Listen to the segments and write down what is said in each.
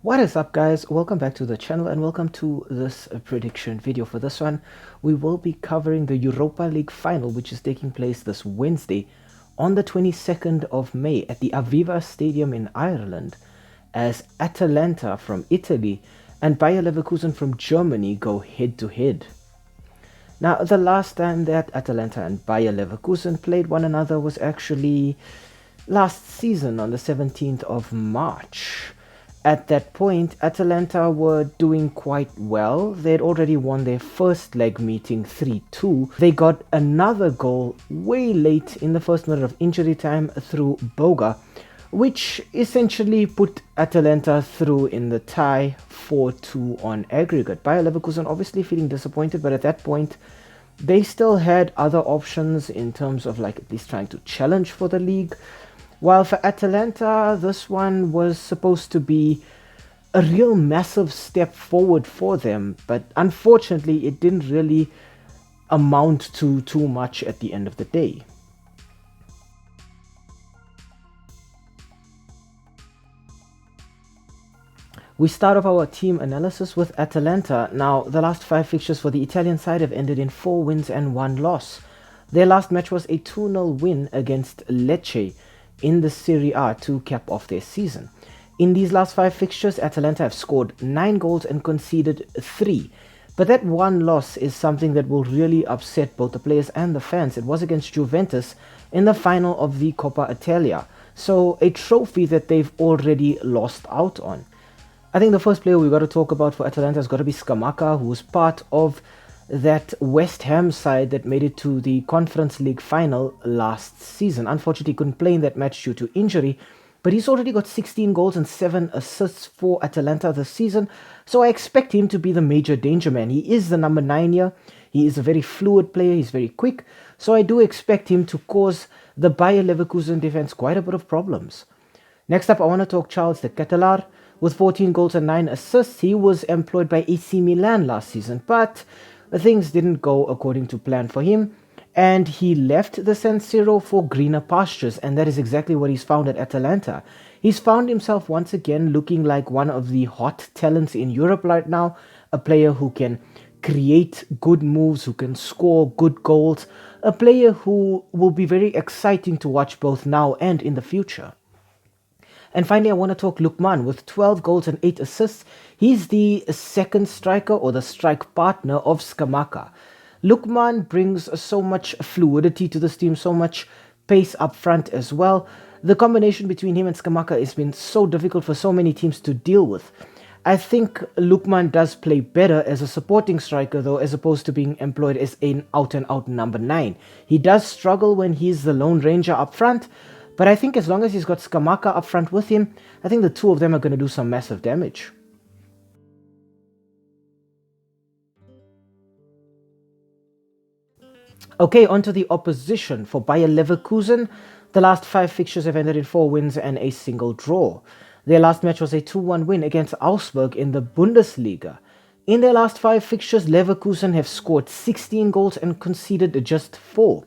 What is up, guys? Welcome back to the channel and welcome to this prediction video. For this one, we will be covering the Europa League final, which is taking place this Wednesday on the 22nd of May at the Aviva Stadium in Ireland, as Atalanta from Italy and Bayer Leverkusen from Germany go head to head. Now, the last time that Atalanta and Bayer Leverkusen played one another was actually last season on the 17th of March. At that point, Atalanta were doing quite well. They had already won their first leg meeting 3-2. They got another goal way late in the first minute of injury time through Boga, which essentially put Atalanta through in the tie 4-2 on aggregate. Bayer Leverkusen obviously feeling disappointed, but at that point, they still had other options in terms of at least trying to challenge for the league. While for Atalanta, this one was supposed to be a real massive step forward for them, but unfortunately it didn't really amount to too much at the end of the day. We start off our team analysis with Atalanta. Now, the last 5 fixtures for the Italian side have ended in 4 wins and 1 loss. Their last match was a 2-0 win against Lecce in the Serie A to cap off their season. In these last 5 fixtures, Atalanta have scored 9 goals and conceded 3. But that one loss is something that will really upset both the players and the fans. It was against Juventus in the final of the Coppa Italia, so a trophy that they've already lost out on. I think the first player we've got to talk about for Atalanta has got to be Scamacca, who was part of that West Ham side that made it to the Conference League final last season. Unfortunately, he couldn't play in that match due to injury, but he's already got 16 goals and 7 assists for Atalanta this season, so I expect him to be the major danger man. He is the number 9 here. He is a very fluid player. He's very quick, so I do expect him to cause the Bayer Leverkusen defense quite a bit of problems. Next up, I want to talk Charles de Ketelaere. With 14 goals and 9 assists, he was employed by AC Milan last season, but things didn't go according to plan for him, and he left the San Siro for greener pastures, and that is exactly what he's found at Atalanta. He's found himself once again looking like one of the hot talents in Europe right now, a player who can create good moves, who can score good goals, a player who will be very exciting to watch both now and in the future. And finally, I want to talk Lookman. With 12 goals and 8 assists, he's the second striker or the strike partner of Scamacca. Lookman brings so much fluidity to this team, so much pace up front as well. The combination between him and Scamacca has been so difficult for so many teams to deal with. I think Lookman does play better as a supporting striker, though, as opposed to being employed as an out-and-out number 9. He does struggle when he's the lone ranger up front, but I think as long as he's got Scamacca up front with him, I think the two of them are going to do some massive damage. Okay, on to the opposition. For Bayer Leverkusen, the last 5 fixtures have ended in 4 wins and a single draw. Their last match was a 2-1 win against Augsburg in the Bundesliga. In their last 5 fixtures, Leverkusen have scored 16 goals and conceded just 4.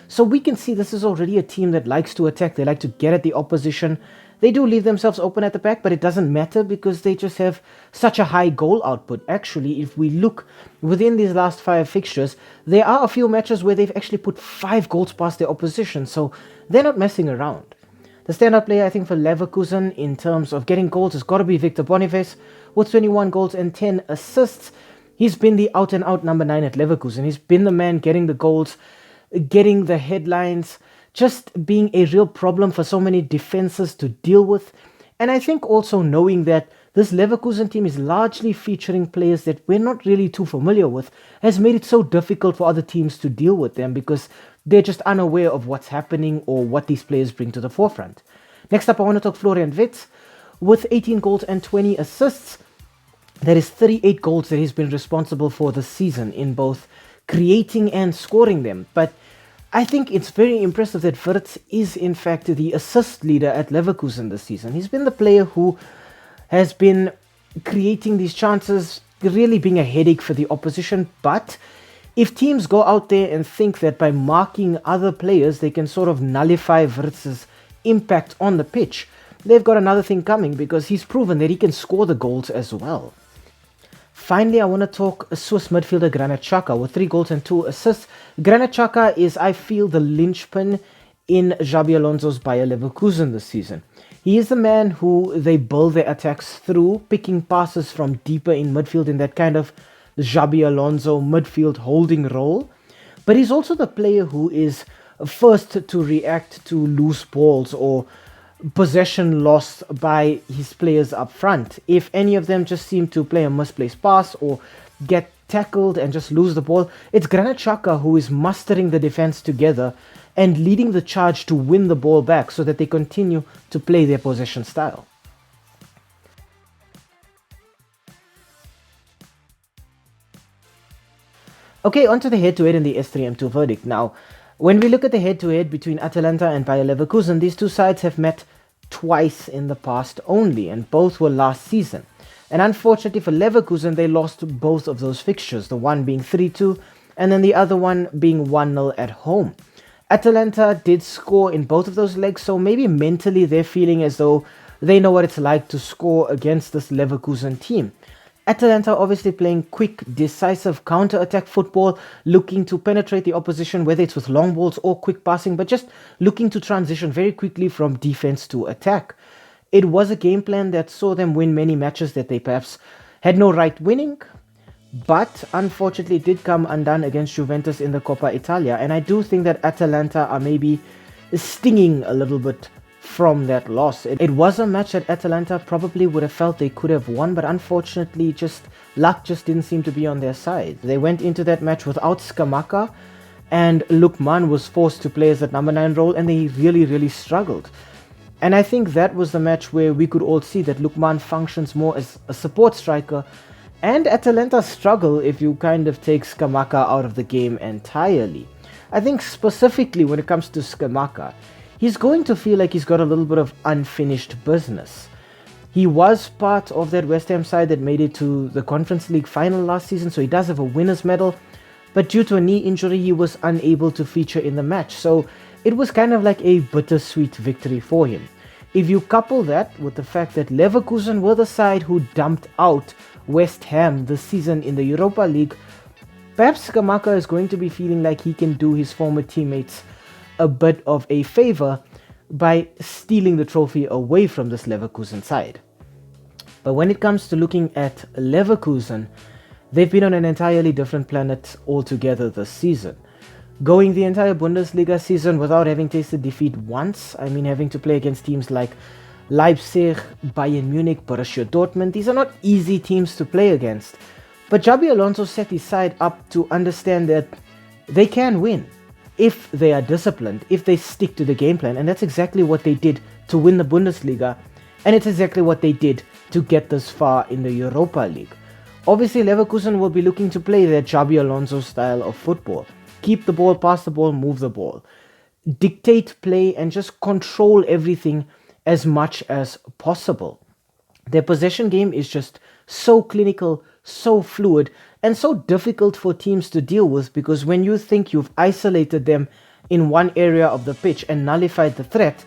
So we can see this is already a team that likes to attack. They like to get at the opposition. They do leave themselves open at the back, but it doesn't matter because they just have such a high goal output. Actually, if we look within these last 5 fixtures, there are a few matches where they've actually put 5 goals past their opposition, so they're not messing around. The standout player, I think, for Leverkusen in terms of getting goals has got to be Victor Boniface. With 21 goals and 10 assists, he's been the out-and-out number 9 at Leverkusen. He's been the man getting the goals, getting the headlines, just being a real problem for so many defenses to deal with. And I think also knowing that this Leverkusen team is largely featuring players that we're not really too familiar with has made it so difficult for other teams to deal with them because they're just unaware of what's happening or what these players bring to the forefront. Next up, I want to talk Florian Wirtz. With 18 goals and 20 assists, that is 38 goals that he's been responsible for this season in both creating and scoring them. But I think it's very impressive that Wirtz is in fact the assist leader at Leverkusen this season. He's been the player who has been creating these chances, really being a headache for the opposition. But if teams go out there and think that by marking other players they can sort of nullify Wirtz's impact on the pitch, they've got another thing coming because he's proven that he can score the goals as well. Finally, I want to talk Swiss midfielder Granit Xhaka with 3 goals and 2 assists. Granit Xhaka is, I feel, the linchpin in Xabi Alonso's Bayer Leverkusen this season. He is the man who they build their attacks through, picking passes from deeper in midfield in that kind of Xabi Alonso midfield holding role. But he's also the player who is first to react to loose balls or possession lost by his players up front. If any of them just seem to play a misplaced pass or get tackled and just lose the ball, it's Granit Xhaka who is mustering the defense together and leading the charge to win the ball back so that they continue to play their possession style. Okay, on to the head-to-head in the S3M2 Verdict. Now, when we look at the head-to-head between Atalanta and Bayer Leverkusen, these two sides have met twice in the past only, and both were last season. And unfortunately for Leverkusen, they lost both of those fixtures, the one being 3-2 and then the other one being 1-0 at home. Atalanta did score in both of those legs, so maybe mentally they're feeling as though they know what it's like to score against this Leverkusen team. Atalanta obviously playing quick, decisive counter-attack football, looking to penetrate the opposition, whether it's with long balls or quick passing, but just looking to transition very quickly from defense to attack. It was a game plan that saw them win many matches that they perhaps had no right winning, but unfortunately it did come undone against Juventus in the Coppa Italia, and I do think that Atalanta are maybe stinging a little bit from that loss. It was a match that Atalanta probably would have felt they could have won, but unfortunately luck just didn't seem to be on their side. They went into that match without Scamacca, and Lookman was forced to play as that number 9 role, and they really struggled. And I think that was the match where we could all see that Lookman functions more as a support striker, and Atalanta struggle if you kind of take Scamacca out of the game entirely. I think specifically when it comes to Scamacca, he's going to feel like he's got a little bit of unfinished business. He was part of that West Ham side that made it to the Conference League final last season, so he does have a winner's medal, but due to a knee injury, he was unable to feature in the match, so it was kind of like a bittersweet victory for him. If you couple that with the fact that Leverkusen were the side who dumped out West Ham this season in the Europa League, perhaps Scamacca is going to be feeling like he can do his former teammates a bit of a favor by stealing the trophy away from this Leverkusen side. But when it comes to looking at Leverkusen, they've been on an entirely different planet altogether this season. Going the entire Bundesliga season without having tasted defeat once, I mean having to play against teams like Leipzig, Bayern Munich, Borussia Dortmund. These are not easy teams to play against. But Xabi Alonso set his side up to understand that they can win if they are disciplined, if they stick to the game plan, and that's exactly what they did to win the Bundesliga, and it's exactly what they did to get this far in the Europa League. Obviously, Leverkusen will be looking to play their Xabi Alonso style of football. Keep the ball, pass the ball, move the ball. Dictate play and just control everything as much as possible. Their possession game is just so clinical, so fluid, and so difficult for teams to deal with, because when you think you've isolated them in one area of the pitch and nullified the threat,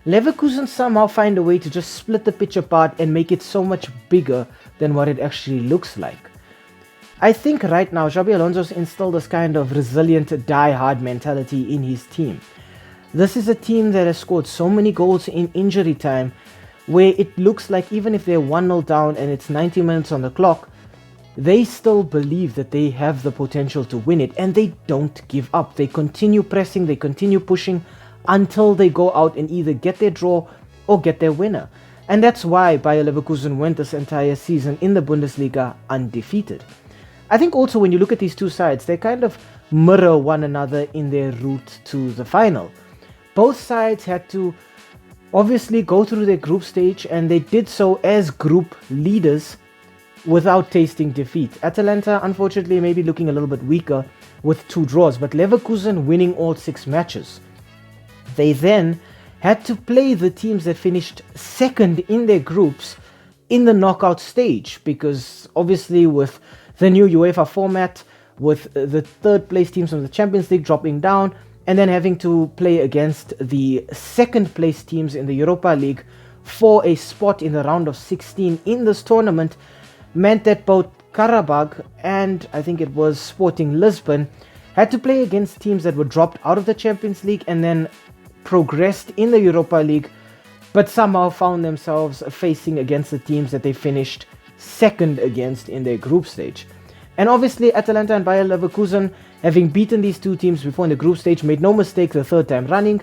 Leverkusen somehow find a way to just split the pitch apart and make it so much bigger than what it actually looks like. I think right now Xabi Alonso's instilled this kind of resilient, die-hard mentality in his team. This is a team that has scored so many goals in injury time, where it looks like even if they're 1-0 down and it's 90 minutes on the clock, they still believe that they have the potential to win it, and they don't give up. They continue pressing, they continue pushing until they go out and either get their draw or get their winner. And that's why Bayer Leverkusen went this entire season in the Bundesliga undefeated. I think also when you look at these two sides, they kind of mirror one another in their route to the final. Both sides had to obviously go through their group stage, and they did so as group leaders without tasting defeat. Atalanta, unfortunately, maybe looking a little bit weaker with 2 draws, but Leverkusen winning all 6 matches. They then had to play the teams that finished second in their groups in the knockout stage, because obviously with the new UEFA format, with the third place teams from the Champions League dropping down, and then having to play against the second place teams in the Europa League for a spot in the round of 16 in this tournament meant that both Karabakh and I think it was Sporting Lisbon had to play against teams that were dropped out of the Champions League and then progressed in the Europa League, but somehow found themselves facing against the teams that they finished second against in their group stage. And obviously Atalanta and Bayer Leverkusen, having beaten these two teams before in the group stage, made no mistake the third time running,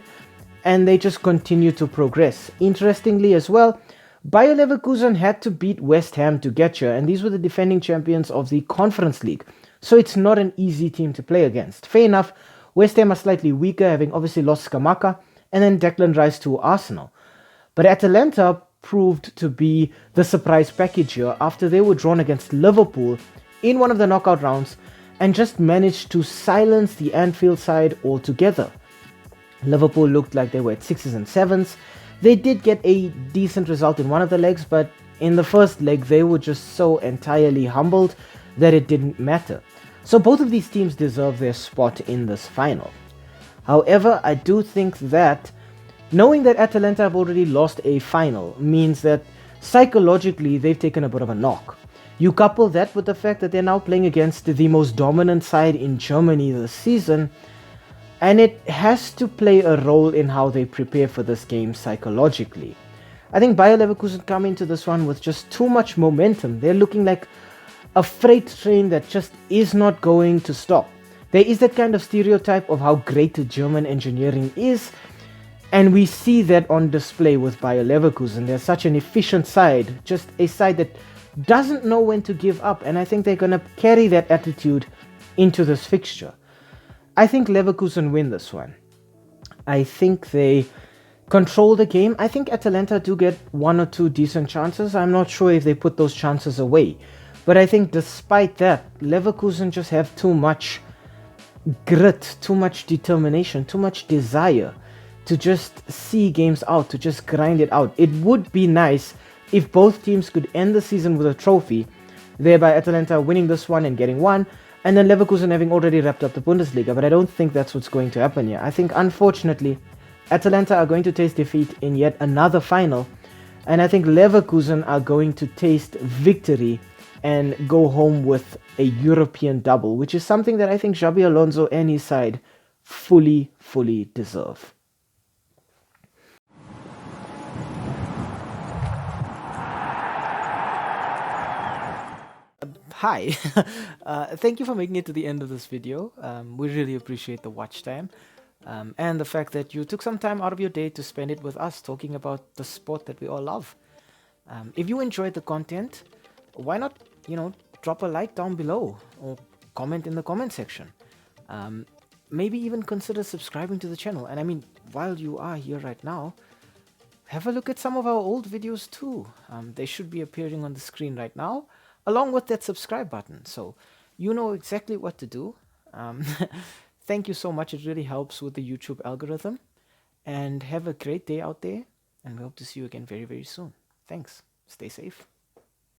and they just continue to progress. Interestingly as well, Bayer Leverkusen had to beat West Ham to get here, and these were the defending champions of the Conference League, so it's not an easy team to play against. Fair enough, West Ham are slightly weaker, having obviously lost Skamaka and then Declan Rice to Arsenal. But Atalanta proved to be the surprise package here after they were drawn against Liverpool in one of the knockout rounds and just managed to silence the Anfield side altogether. Liverpool looked like they were at 6s and 7s. They did get a decent result in one of the legs, but in the first leg they were just so entirely humbled that it didn't matter. So both of these teams deserve their spot in this final. However, I do think that knowing that Atalanta have already lost a final means that psychologically they've taken a bit of a knock. You couple that with the fact that they're now playing against the most dominant side in Germany this season, and it has to play a role in how they prepare for this game psychologically. I think Bayer Leverkusen come into this one with just too much momentum. They're looking like a freight train that just is not going to stop. There is that kind of stereotype of how great German engineering is, and we see that on display with Bayer Leverkusen. They're such an efficient side, just a side that doesn't know when to give up, and I think they're going to carry that attitude into this fixture. I think Leverkusen win this one. I think they control the game. I think Atalanta do get one or two decent chances. I'm not sure if they put those chances away. But I think despite that, Leverkusen just have too much grit, too much determination, too much desire to just see games out, to just grind it out. It would be nice if both teams could end the season with a trophy, thereby Atalanta winning this one and getting one, and then Leverkusen having already wrapped up the Bundesliga. But I don't think that's what's going to happen here. I think, unfortunately, Atalanta are going to taste defeat in yet another final, and I think Leverkusen are going to taste victory and go home with a European double, which is something that I think Xabi Alonso and his side fully deserve. Hi, thank you for making it to the end of this video. We really appreciate the watch time and the fact that you took some time out of your day to spend it with us talking about the sport that we all love. If you enjoyed the content, why not, drop a like down below or comment in the comment section. Maybe even consider subscribing to the channel. And I mean, while you are here right now, have a look at some of our old videos too. They should be appearing on the screen right now, along with that subscribe button, so you know exactly what to do. Thank you so much, it really helps with the YouTube algorithm, and have a great day out there, and we hope to see you again very soon. Thanks, stay safe.